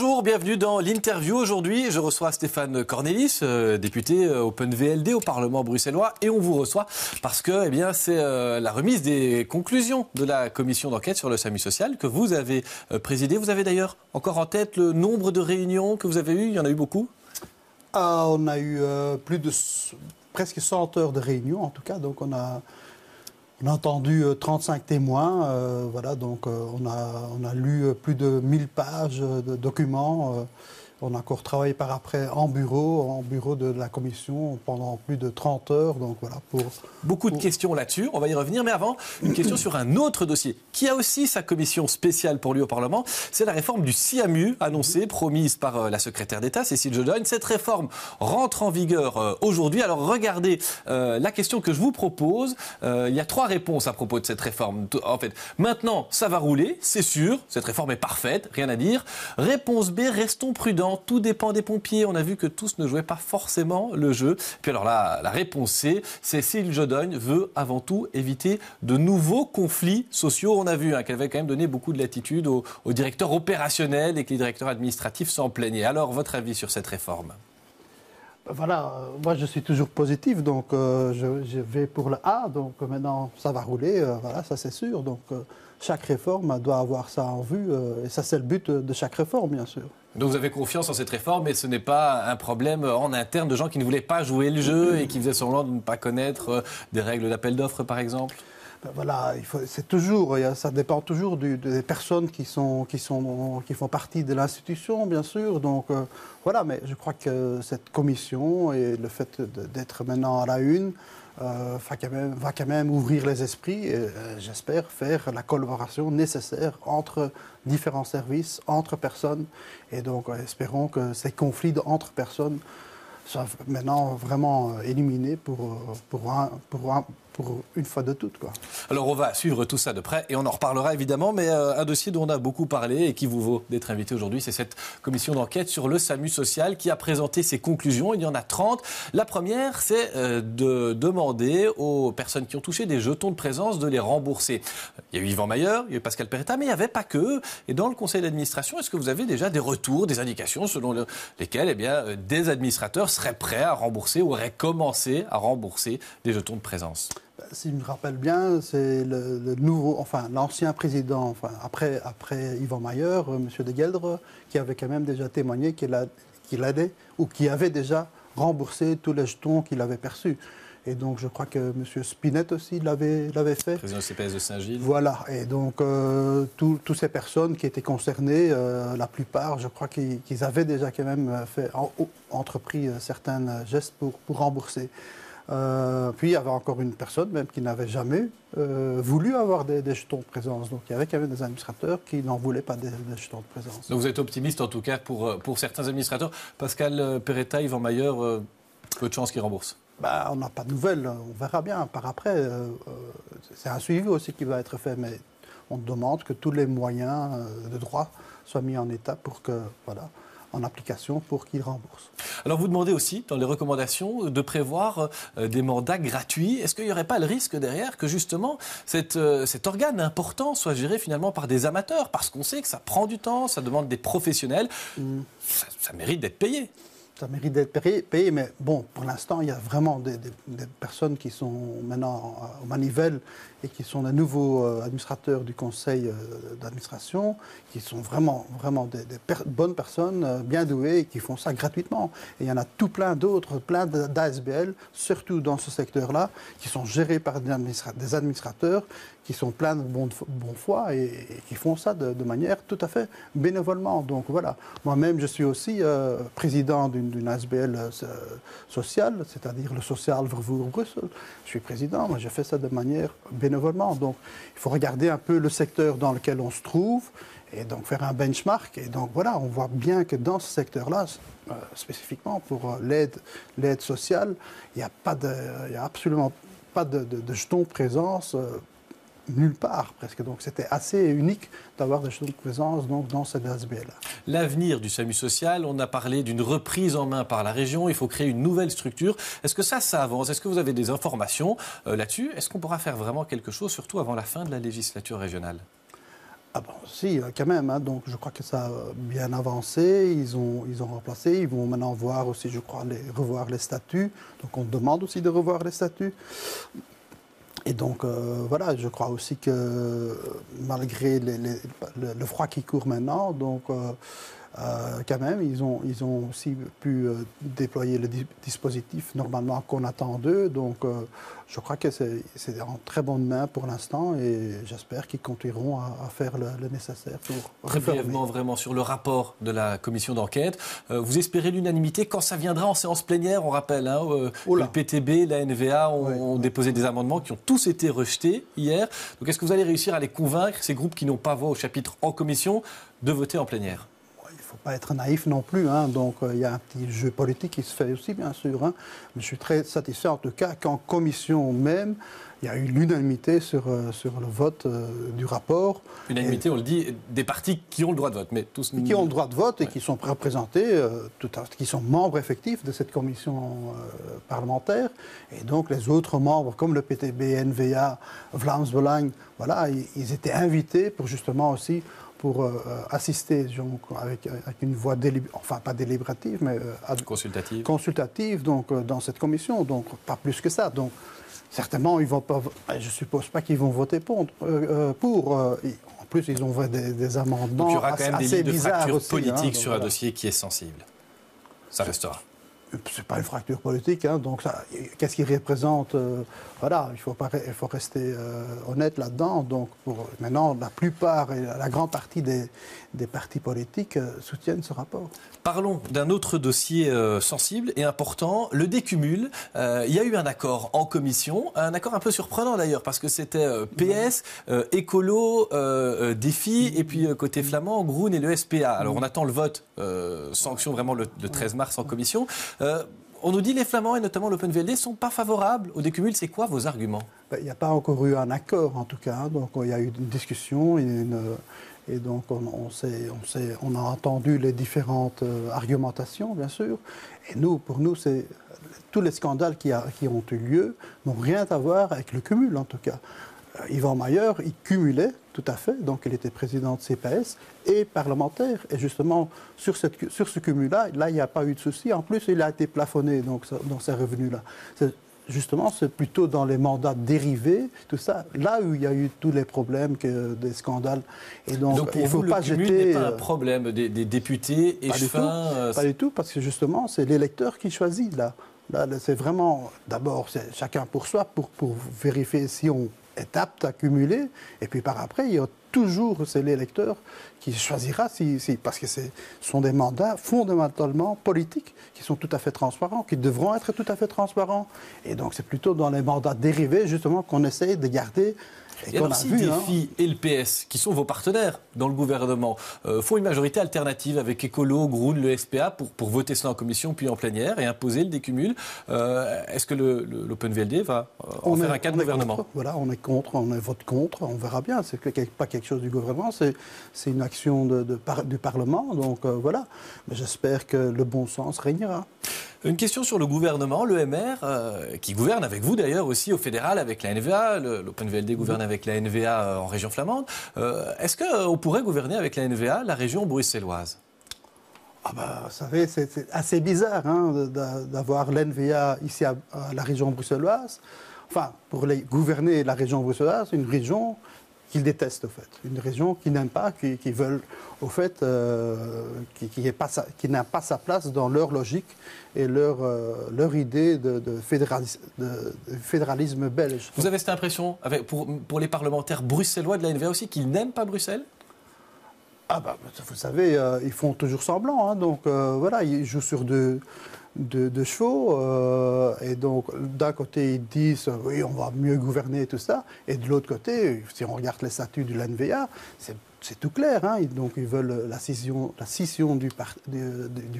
Bonjour, bienvenue dans l'interview. Aujourd'hui, je reçois Stéphane Cornelis, député Open VLD au Parlement bruxellois, et on vous reçoit parce que c'est la remise des conclusions de la commission d'enquête sur le SAMU social que vous avez présidé. Vous avez d'ailleurs encore en tête le nombre de réunions que vous avez eues? Il y en a eu beaucoup? On a eu presque 100 heures de réunions en tout cas, donc on a entendu 35 témoins, on a lu plus de 1000 pages de documents. On a encore travaillé par après en bureau de la commission pendant plus de 30 heures. Donc voilà, Beaucoup de questions là-dessus, on va y revenir. Mais avant, une question sur un autre dossier qui a aussi sa commission spéciale pour lui au Parlement. C'est la réforme du SIAMU annoncée, promise par la secrétaire d'État, Cécile Jodogne. Cette réforme rentre en vigueur aujourd'hui. Alors regardez la question que je vous propose. Il y a 3 réponses à propos de cette réforme. En fait, maintenant, ça va rouler, c'est sûr. Cette réforme est parfaite, rien à dire. Réponse B, restons prudents. Tout dépend des pompiers. On a vu que tous ne jouaient pas forcément le jeu. Puis alors là, la réponse C, Cécile Jodogne veut avant tout éviter de nouveaux conflits sociaux. On a vu qu'elle avait quand même donné beaucoup de latitude aux directeurs opérationnels et que les directeurs administratifs s'en plaignaient. Alors, votre avis sur cette réforme ? Voilà, moi je suis toujours positif, donc je vais pour le A, donc maintenant ça va rouler, voilà, ça c'est sûr. Donc chaque réforme doit avoir ça en vue, et ça c'est le but de chaque réforme, bien sûr. Donc vous avez confiance en cette réforme, mais ce n'est pas un problème en interne de gens qui ne voulaient pas jouer le jeu et qui faisaient semblant de ne pas connaître des règles d'appel d'offres, par exemple ? Voilà, ça dépend toujours des personnes qui font partie de l'institution, bien sûr. Donc voilà, mais je crois que cette commission et le fait d'être maintenant à la une va quand même ouvrir les esprits et j'espère faire la collaboration nécessaire entre différents services, entre personnes. Et donc espérons que ces conflits entre personnes soient maintenant vraiment éliminés pour une fois de toutes, quoi. Alors on va suivre tout ça de près et on en reparlera évidemment, mais un dossier dont on a beaucoup parlé et qui vous vaut d'être invité aujourd'hui, c'est cette commission d'enquête sur le SAMU social qui a présenté ses conclusions. Il y en a 30. La première, c'est de demander aux personnes qui ont touché des jetons de présence de les rembourser. Il y a eu Yvan Mayer, il y a eu Pascal Peretta, mais il n'y avait pas que. Et dans le conseil d'administration, est-ce que vous avez déjà des retours, des indications selon lesquelles des administrateurs seraient prêts à rembourser ou auraient commencé à rembourser des jetons de présence ? Si je me rappelle bien, c'est l'ancien président, après Yvan Mayer, M. De Gueldre, qui avait quand même déjà témoigné qu'il allait ou qui avait déjà remboursé tous les jetons qu'il avait perçus. Et donc je crois que M. Spinette aussi l'avait fait. Président du CPS de Saint-Gilles. Voilà, et donc toutes ces personnes qui étaient concernées, la plupart, je crois qu'ils avaient déjà quand même entrepris certains gestes pour rembourser. Puis il y avait encore une personne même qui n'avait jamais voulu avoir des jetons de présence. Donc il y avait quand même des administrateurs qui n'en voulaient pas des jetons de présence. Donc vous êtes optimiste en tout cas pour certains administrateurs. Pascal Peretta, Yvan Mayer, peu de chances qu'ils remboursent. On n'a pas de nouvelles, on verra bien par après. C'est un suivi aussi qui va être fait, mais on demande que tous les moyens de droit soient mis en état pour que, voilà, en application pour qu'ils remboursent. Alors vous demandez aussi, dans les recommandations, de prévoir des mandats gratuits. Est-ce qu'il n'y aurait pas le risque derrière que justement cet organe important soit géré finalement par des amateurs? Parce qu'on sait que ça prend du temps, ça demande des professionnels, ça mérite d'être payé. Ça mérite d'être payé, mais bon, pour l'instant, il y a vraiment des personnes qui sont maintenant au manivelle et qui sont les nouveaux administrateurs du conseil d'administration, qui sont vraiment des bonnes personnes, bien douées, et qui font ça gratuitement. Et il y en a tout plein d'autres, plein d'ASBL, surtout dans ce secteur-là, qui sont gérés par des administrateurs qui sont pleins de bon foi et qui font ça de manière tout à fait bénévolement. Donc voilà, moi-même je suis aussi président d'une ASBL sociale, c'est-à-dire le Social Vervoer Bruxelles. Je suis président, moi je fais ça de manière bénévolement. Donc il faut regarder un peu le secteur dans lequel on se trouve et donc faire un benchmark. Et donc voilà, on voit bien que dans ce secteur-là, spécifiquement pour l'aide sociale, il n'y a absolument pas de jetons de présence nulle part presque. Donc c'était assez unique d'avoir des jetons de présence dans cette ASBL-là. L'avenir du SAMU social, on a parlé d'une reprise en main par la région, il faut créer une nouvelle structure. Est-ce que ça avance? Est-ce que vous avez des informations là-dessus? Est-ce qu'on pourra faire vraiment quelque chose, surtout avant la fin de la législature régionale? Ah bon, si, quand même. Hein. Donc, je crois que ça a bien avancé. Ils ont remplacé. Ils vont maintenant voir aussi, je crois, revoir les statuts. Donc, on demande aussi de revoir les statuts. Et donc, voilà, je crois aussi que malgré le froid qui court maintenant, donc, quand même, ils ont aussi pu déployer le dispositif normalement qu'on attend d'eux. Donc, je crois que c'est en très bonne main pour l'instant et j'espère qu'ils continueront à faire le nécessaire pour Très réformer. brièvement, vraiment, sur le rapport de la commission d'enquête. Vous espérez l'unanimité quand ça viendra en séance plénière, on rappelle, hein, le PTB, la NVA ont déposé des amendements qui ont tous été rejetés hier. Donc, est-ce que vous allez réussir à les convaincre, ces groupes qui n'ont pas voix au chapitre en commission, de voter en plénière ? Il ne faut pas être naïf non plus. Hein. Donc, il y a un petit jeu politique qui se fait aussi, bien sûr. Hein. Mais je suis très satisfait, en tout cas, qu'en commission même, il y a eu l'unanimité sur le vote du rapport. Unanimité, on le dit, des partis qui ont le droit de vote. Mais tous... Qui ont le droit de vote et qui sont représentés, qui sont membres effectifs de cette commission parlementaire. Et donc, les autres membres, comme le PTB, NVA, Vlaams Belang, voilà, ils étaient invités pour justement aussi pour assister donc, avec une voix enfin pas délibérative, mais consultative donc, dans cette commission, donc pas plus que ça. Donc certainement, ils vont pas, je ne suppose pas qu'ils vont voter pour. En plus, ils ont fait des amendements donc, il y aura quand même des lignes de fracture politique sur un voilà. dossier qui est sensible. Ça restera. C'est pas une fracture politique, hein, donc qu'est-ce qu'il représente voilà, il faut rester honnête là-dedans. Donc maintenant, la plupart et la grande partie des partis politiques soutiennent ce rapport. Parlons d'un autre dossier sensible et important, le décumul. Il y a eu un accord en commission, un accord un peu surprenant d'ailleurs, parce que c'était PS, Écolo, Défi, et puis côté flamand, Groen et le SPA. Alors on attend le vote, sanction vraiment le 13 mars en commission. On nous dit les Flamands et notamment l'Open VLD ne sont pas favorables au décumul. C'est quoi vos arguments ? Il n'y a pas encore eu un accord en tout cas. Donc il y a eu une discussion et donc on a entendu les différentes argumentations bien sûr. Et pour nous, tous les scandales qui ont eu lieu n'ont rien à voir avec le cumul en tout cas. Yvan Mayer, il cumulait tout à fait, donc il était président de CPS et parlementaire. Et justement, sur ce cumul-là, il n'y a pas eu de souci. En plus, il a été plafonné donc, dans ces revenus-là. Justement, c'est plutôt dans les mandats dérivés, tout ça, là où il y a eu tous les problèmes, des scandales. Et donc pour il ne faut pas jeter... Le cumul n'est pas un problème des députés et Pas du tout, parce que justement, c'est l'électeur qui choisit, là. Là, c'est vraiment, d'abord, c'est chacun pour soi, pour vérifier si on est apte à cumuler. Et puis par après, il y a toujours, c'est l'électeur qui choisira, parce que ce sont des mandats fondamentalement politiques qui sont tout à fait transparents, qui devront être tout à fait transparents. Et donc c'est plutôt dans les mandats dérivés, justement, qu'on essaye de garder. Et alors si Défi et le PS, qui sont vos partenaires dans le gouvernement, font une majorité alternative avec Écolo, Groen, le SPA pour voter cela en commission puis en plénière et imposer le décumul, est-ce que l'Open VLD va en faire un cas de gouvernement ? Voilà, on est contre, on vote contre, on verra bien. C'est pas quelque chose du gouvernement, c'est une action du Parlement. Donc voilà, mais j'espère que le bon sens régnera. Une question sur le gouvernement, l'EMR, qui gouverne avec vous d'ailleurs aussi au fédéral avec la NVA, l'Open VLD gouverne avec la NVA en région flamande. Est-ce qu'on pourrait gouverner avec la NVA la région bruxelloise ? Vous savez, c'est assez bizarre d'avoir l'NVA ici à la région bruxelloise. Enfin, pour gouverner la région bruxelloise, une région qu'ils détestent, au fait. Une région qu'ils n'aiment pas, qui veulent, au fait, qui n'a pas sa place dans leur logique et leur idée de fédéralisme belge. Vous avez cette impression, pour les parlementaires bruxellois de la NVA aussi, qu'ils n'aiment pas Bruxelles ? Vous savez, ils font toujours semblant. Hein, donc, voilà, ils jouent sur deux chevaux. Et donc, d'un côté, ils disent oui, on va mieux gouverner et tout ça. Et de l'autre côté, si on regarde les statuts de l'NVA, c'est tout clair. Hein, donc, ils veulent la scission du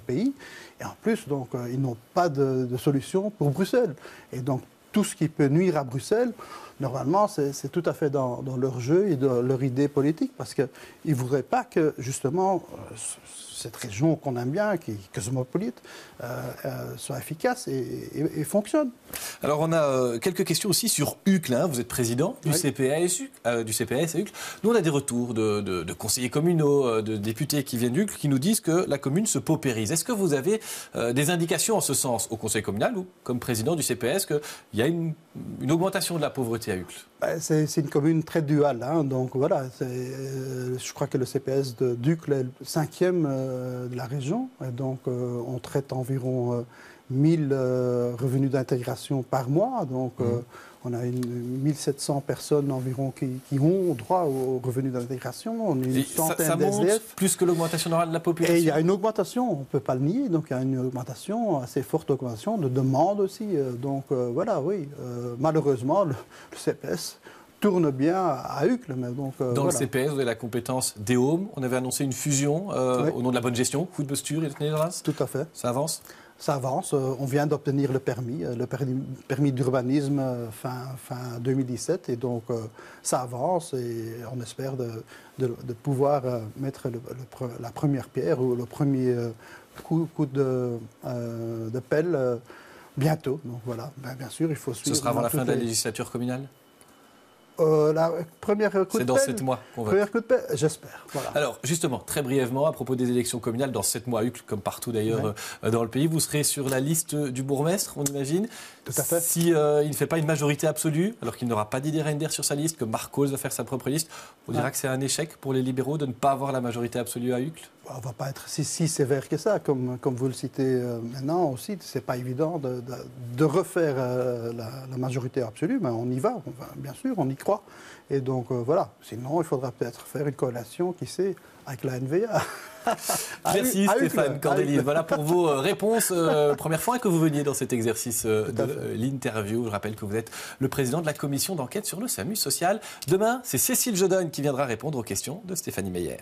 pays. Et en plus, donc, ils n'ont pas de solution pour Bruxelles. Et donc, tout ce qui peut nuire à Bruxelles, normalement, c'est tout à fait dans leur jeu et dans leur idée politique, parce qu'ils ne voudraient pas que, justement, cette région qu'on aime bien, qui est cosmopolite, soit efficace et fonctionne. Alors on a quelques questions aussi sur Uccle. Vous êtes président du CPS à Uccle. Nous on a des retours de conseillers communaux, de députés qui viennent d'Uccle qui nous disent que la commune se paupérise. Est-ce que vous avez des indications en ce sens au conseil communal ou comme président du CPS qu'il y a une augmentation de la pauvreté à Uccle? C'est une commune très duale, donc voilà, je crois que le CPS d'Uccle est le 5e de la région, et donc on traite environ 1000 revenus d'intégration par mois, donc on a 1700 personnes environ qui ont droit aux revenus d'intégration, on est une centaine d'SDF. Plus que l'augmentation normale de la population. Et il y a une augmentation, on ne peut pas le nier, donc il y a une augmentation, assez forte augmentation de demande aussi, donc voilà, oui, malheureusement le CPS tourne bien à Uccle. Mais donc, dans le CPS, vous avez la compétence DEOM. On avait annoncé une fusion au nom de la bonne gestion, Goed bestuur et Nederlands. Tout à fait. Ça avance? Ça avance. On vient d'obtenir le permis d'urbanisme fin 2017. Et donc, ça avance et on espère de pouvoir mettre la première pierre ou le premier coup de pelle bientôt. Donc voilà, bien sûr, il faut suivre. Ce sera avant la fin de la législature communale? La première coup de pelle. C'est dans 7 mois qu'on va. Première coup de pelle, j'espère. Voilà. Alors, justement, très brièvement, à propos des élections communales, dans 7 mois à Uccle, comme partout d'ailleurs dans le pays, vous serez sur la liste du bourgmestre, on imagine. Tout à fait. Si il ne fait pas une majorité absolue, alors qu'il n'aura pas Didier Reynders sur sa liste, que Marc Cause va faire sa propre liste, on dira que c'est un échec pour les libéraux de ne pas avoir la majorité absolue à Uccle? On ne va pas être si sévère que ça, comme vous le citez maintenant aussi. Ce n'est pas évident de refaire la majorité absolue, mais on y va, bien sûr, on y croit. Et donc voilà, sinon il faudra peut-être faire une coalition, qui sait, avec la NVA. Merci Stéphane Cordélis. Voilà pour vos réponses. Première fois que vous veniez dans cet exercice de l'interview. Je rappelle que vous êtes le président de la commission d'enquête sur le SAMU social. Demain, c'est Cécile Jodogne qui viendra répondre aux questions de Stéphanie Meyer.